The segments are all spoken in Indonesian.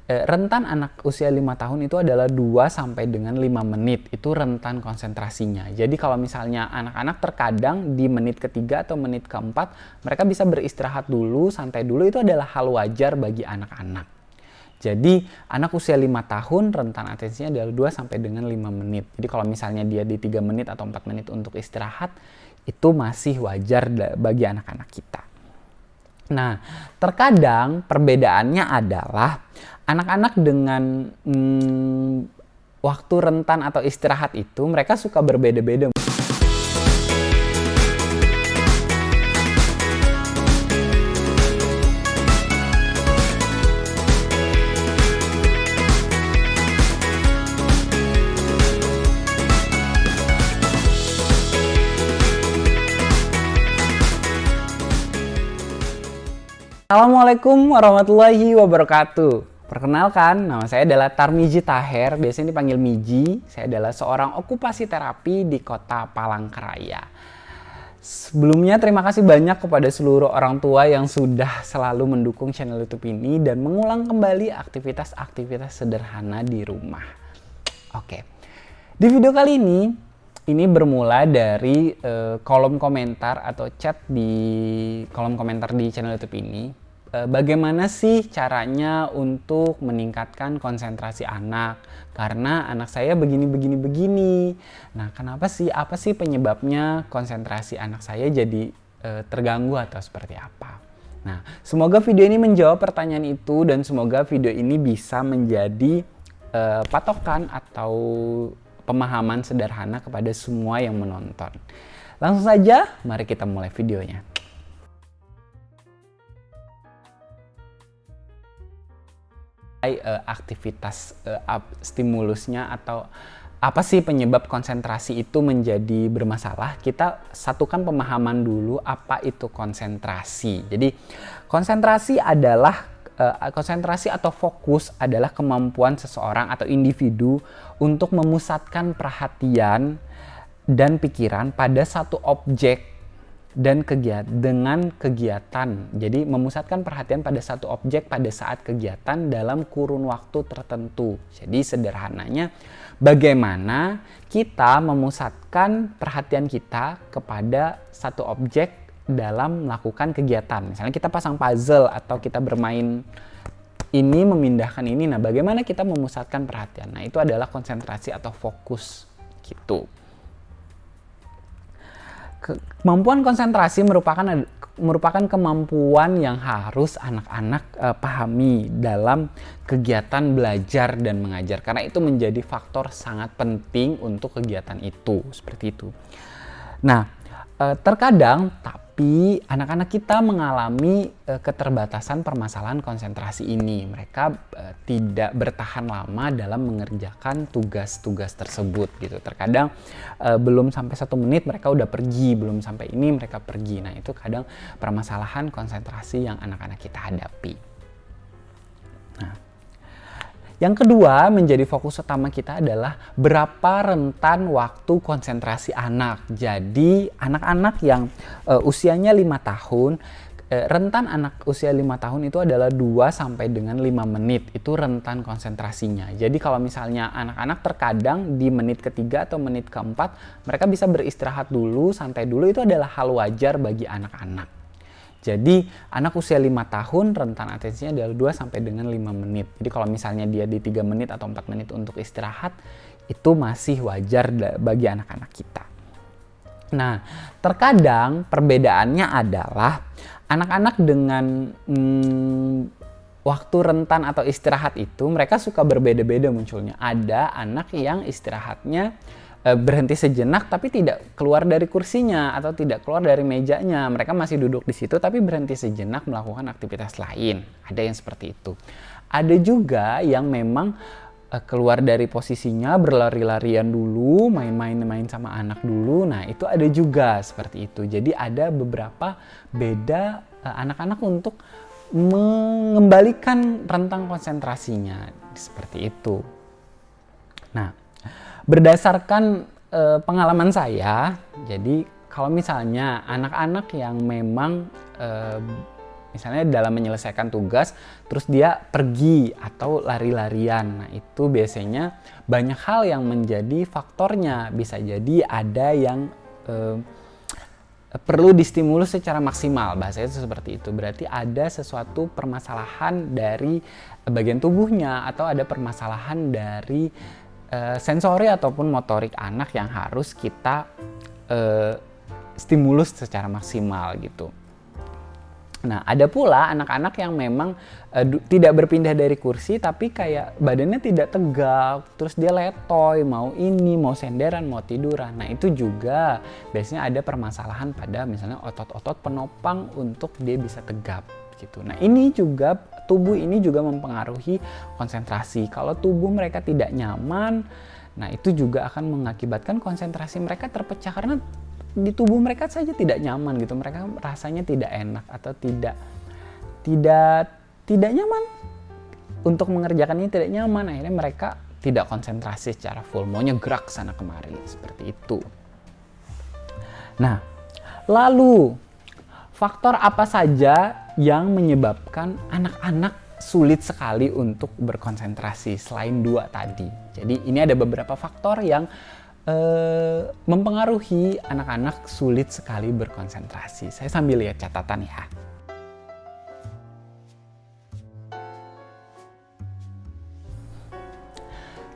rentan anak usia 5 tahun itu adalah 2 sampai dengan 5 menit. Itu rentan konsentrasinya. Jadi kalau misalnya anak-anak terkadang di menit ketiga atau menit keempat, mereka bisa beristirahat dulu, santai dulu, itu adalah hal wajar bagi anak-anak. Jadi anak usia 5 tahun rentan atensinya adalah 2 sampai dengan 5 menit. Jadi kalau misalnya dia di 3 menit atau 4 menit untuk istirahat, itu masih wajar bagi anak-anak kita. Nah, terkadang perbedaannya adalah anak-anak dengan waktu rentan atau istirahat itu mereka suka berbeda-beda. Assalamualaikum warahmatullahi wabarakatuh. Perkenalkan, nama saya adalah Tarmizi Taher, biasanya dipanggil Miji. Saya adalah seorang okupasi terapi di kota Palangkaraya. Sebelumnya terima kasih banyak kepada seluruh orang tua yang sudah selalu mendukung channel YouTube ini dan mengulang kembali aktivitas-aktivitas sederhana di rumah. Oke, di video kali ini bermula dari kolom komentar atau chat di kolom komentar di channel YouTube ini. Bagaimana sih caranya untuk meningkatkan konsentrasi anak? Karena anak saya begini. Nah, kenapa sih? Apa sih penyebabnya konsentrasi anak saya jadi terganggu atau seperti apa? Nah, semoga video ini menjawab pertanyaan itu dan semoga video ini bisa menjadi patokan atau pemahaman sederhana kepada semua yang menonton. Langsung saja, mari kita mulai videonya. Aktivitas stimulusnya atau apa sih penyebab konsentrasi itu menjadi bermasalah, kita satukan pemahaman dulu apa itu konsentrasi. Jadi konsentrasi atau fokus adalah kemampuan seseorang atau individu untuk memusatkan perhatian dan pikiran pada satu objek dan dengan kegiatan. Jadi memusatkan perhatian pada satu objek pada saat kegiatan dalam kurun waktu tertentu. Jadi sederhananya bagaimana kita memusatkan perhatian kita kepada satu objek dalam melakukan kegiatan. Misalnya kita pasang puzzle atau kita bermain ini memindahkan ini. Nah, bagaimana kita memusatkan perhatian? Nah, itu adalah konsentrasi atau fokus gitu. Kemampuan konsentrasi merupakan kemampuan yang harus anak-anak pahami dalam kegiatan belajar dan mengajar, karena itu menjadi faktor sangat penting untuk kegiatan itu, seperti itu. Nah, terkadang tapi anak-anak kita mengalami keterbatasan permasalahan konsentrasi ini. Mereka tidak bertahan lama dalam mengerjakan tugas-tugas tersebut gitu. Terkadang belum sampai 1 menit mereka udah pergi, belum sampai ini mereka pergi. Nah, itu kadang permasalahan konsentrasi yang anak-anak kita hadapi. Nah, yang kedua menjadi fokus utama kita adalah berapa rentan waktu konsentrasi anak. Jadi anak-anak yang usianya 5 tahun, rentan anak usia 5 tahun itu adalah 2 sampai dengan 5 menit. Itu rentan konsentrasinya. Jadi kalau misalnya anak-anak terkadang di menit ketiga atau menit keempat, mereka bisa beristirahat dulu, santai dulu, itu adalah hal wajar bagi anak-anak. Jadi anak usia 5 tahun rentan atensinya adalah 2 sampai dengan 5 menit. Jadi kalau misalnya dia di 3 menit atau 4 menit untuk istirahat, itu masih wajar bagi anak-anak kita. Nah, terkadang perbedaannya adalah anak-anak dengan waktu rentan atau istirahat itu mereka suka berbeda-beda munculnya. Ada anak yang istirahatnya berhenti sejenak tapi tidak keluar dari kursinya atau tidak keluar dari mejanya. Mereka masih duduk di situ tapi berhenti sejenak melakukan aktivitas lain. Ada yang seperti itu. Ada juga yang memang keluar dari posisinya, berlari-larian dulu, main sama anak dulu. Nah, itu ada juga seperti itu. Jadi ada beberapa beda anak-anak untuk mengembalikan rentang konsentrasinya seperti itu. Nah, berdasarkan pengalaman saya, jadi kalau misalnya anak-anak yang memang misalnya dalam menyelesaikan tugas, terus dia pergi atau lari-larian. Nah, itu biasanya banyak hal yang menjadi faktornya. Bisa jadi ada yang perlu distimulus secara maksimal, bahasanya seperti itu. Berarti ada sesuatu permasalahan dari bagian tubuhnya atau ada permasalahan dari sensori ataupun motorik anak yang harus kita stimulus secara maksimal gitu. Nah, ada pula anak-anak yang memang tidak berpindah dari kursi tapi kayak badannya tidak tegak, terus dia letoy, mau ini, mau senderan, mau tiduran. Nah, itu juga biasanya ada permasalahan pada misalnya otot-otot penopang untuk dia bisa tegap gitu. Nah, ini juga tubuh ini juga mempengaruhi konsentrasi. Kalau tubuh mereka tidak nyaman, nah itu juga akan mengakibatkan konsentrasi mereka terpecah karena di tubuh mereka saja tidak nyaman gitu, mereka rasanya tidak enak atau tidak nyaman untuk mengerjakan ini, tidak nyaman, akhirnya mereka tidak konsentrasi secara full, maunya gerak sana kemari seperti itu. Nah, lalu faktor apa saja yang menyebabkan anak-anak sulit sekali untuk berkonsentrasi selain 2 tadi? Jadi ini ada beberapa faktor yang mempengaruhi anak-anak sulit sekali berkonsentrasi. Saya sambil lihat catatan ya.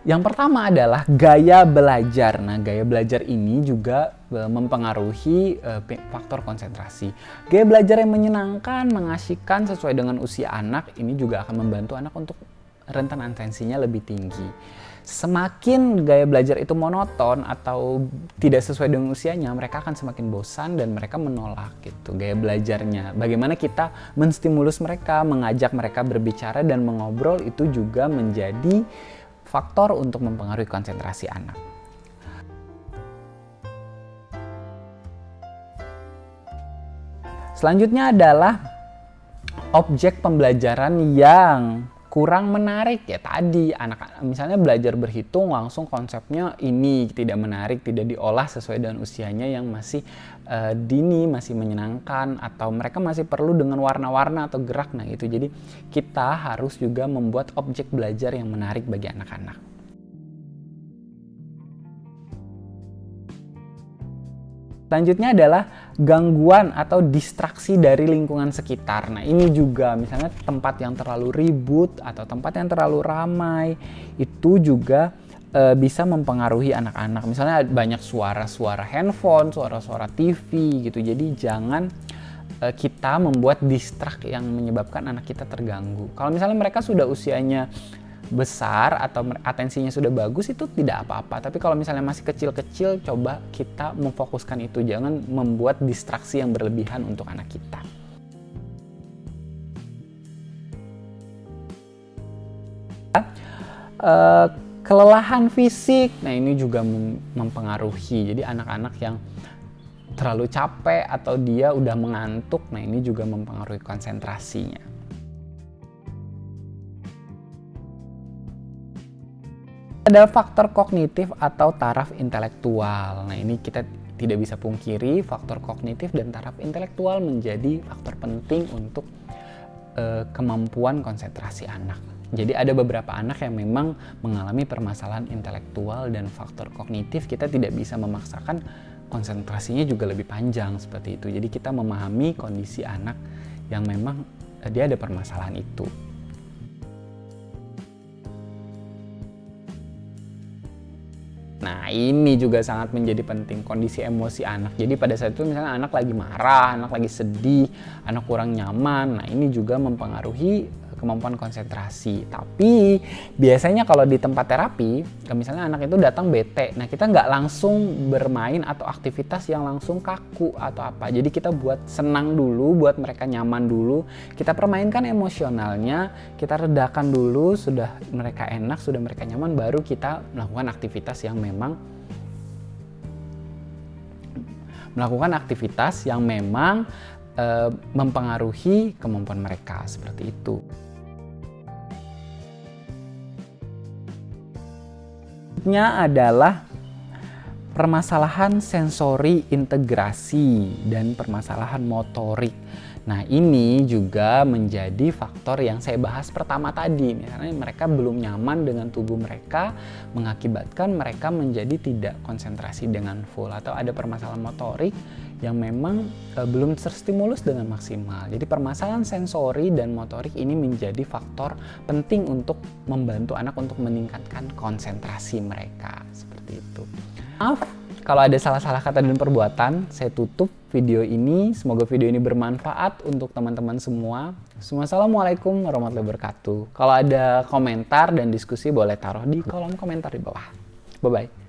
Yang pertama adalah gaya belajar. Nah, gaya belajar ini juga mempengaruhi faktor konsentrasi. Gaya belajar yang menyenangkan, mengasyikkan sesuai dengan usia anak, ini juga akan membantu anak untuk rentan atensinya lebih tinggi. Semakin gaya belajar itu monoton atau tidak sesuai dengan usianya, mereka akan semakin bosan dan mereka menolak gitu gaya belajarnya. Bagaimana kita menstimulus mereka, mengajak mereka berbicara dan mengobrol, itu juga menjadi faktor untuk mempengaruhi konsentrasi anak. Selanjutnya adalah objek pembelajaran yang kurang menarik. Ya tadi anak misalnya belajar berhitung langsung konsepnya ini tidak menarik, tidak diolah sesuai dengan usianya yang masih dini, masih menyenangkan, atau mereka masih perlu dengan warna-warna atau gerak. Nah itu, jadi kita harus juga membuat objek belajar yang menarik bagi anak-anak. Selanjutnya adalah gangguan atau distraksi dari lingkungan sekitar. Nah, ini juga misalnya tempat yang terlalu ribut atau tempat yang terlalu ramai, itu juga bisa mempengaruhi anak-anak. Misalnya banyak suara-suara handphone, suara-suara TV gitu. Jadi jangan kita membuat distrak yang menyebabkan anak kita terganggu. Kalau misalnya mereka sudah usianya besar atau atensinya sudah bagus, itu tidak apa-apa. Tapi kalau misalnya masih kecil-kecil, coba kita memfokuskan itu, jangan membuat distraksi yang berlebihan untuk anak kita. Kelelahan fisik, nah ini juga mempengaruhi. Jadi anak-anak yang terlalu capek atau dia udah mengantuk, nah ini juga mempengaruhi konsentrasinya. Ada faktor kognitif atau taraf intelektual. Nah, ini kita tidak bisa pungkiri, faktor kognitif dan taraf intelektual menjadi faktor penting untuk kemampuan konsentrasi anak. Jadi ada beberapa anak yang memang mengalami permasalahan intelektual dan faktor kognitif, kita tidak bisa memaksakan konsentrasinya juga lebih panjang seperti itu. Jadi kita memahami kondisi anak yang memang dia ada permasalahan itu. Nah, ini juga sangat menjadi penting, kondisi emosi anak. Jadi pada saat itu misalnya anak lagi marah, anak lagi sedih, anak kurang nyaman, nah ini juga mempengaruhi kemampuan konsentrasi. Tapi biasanya kalau di tempat terapi, misalnya anak itu datang bete, nah kita nggak langsung bermain atau aktivitas yang langsung kaku atau apa. Jadi kita buat senang dulu, buat mereka nyaman dulu, kita permainkan emosionalnya, kita redakan dulu, sudah mereka enak, sudah mereka nyaman, baru kita melakukan aktivitas yang memang mempengaruhi kemampuan mereka, seperti itu. Adalah permasalahan sensori integrasi dan permasalahan motorik. Nah, ini juga menjadi faktor yang saya bahas pertama tadi, karena mereka belum nyaman dengan tubuh mereka, mengakibatkan mereka menjadi tidak konsentrasi dengan full, atau ada permasalahan motorik yang memang belum terstimulus dengan maksimal. Jadi permasalahan sensori dan motorik ini menjadi faktor penting untuk membantu anak untuk meningkatkan konsentrasi mereka, seperti itu. Maaf kalau ada salah-salah kata dan perbuatan, saya tutup video ini. Semoga video ini bermanfaat untuk teman-teman semua. Assalamualaikum warahmatullahi wabarakatuh. Kalau ada komentar dan diskusi boleh taruh di kolom komentar di bawah. Bye-bye.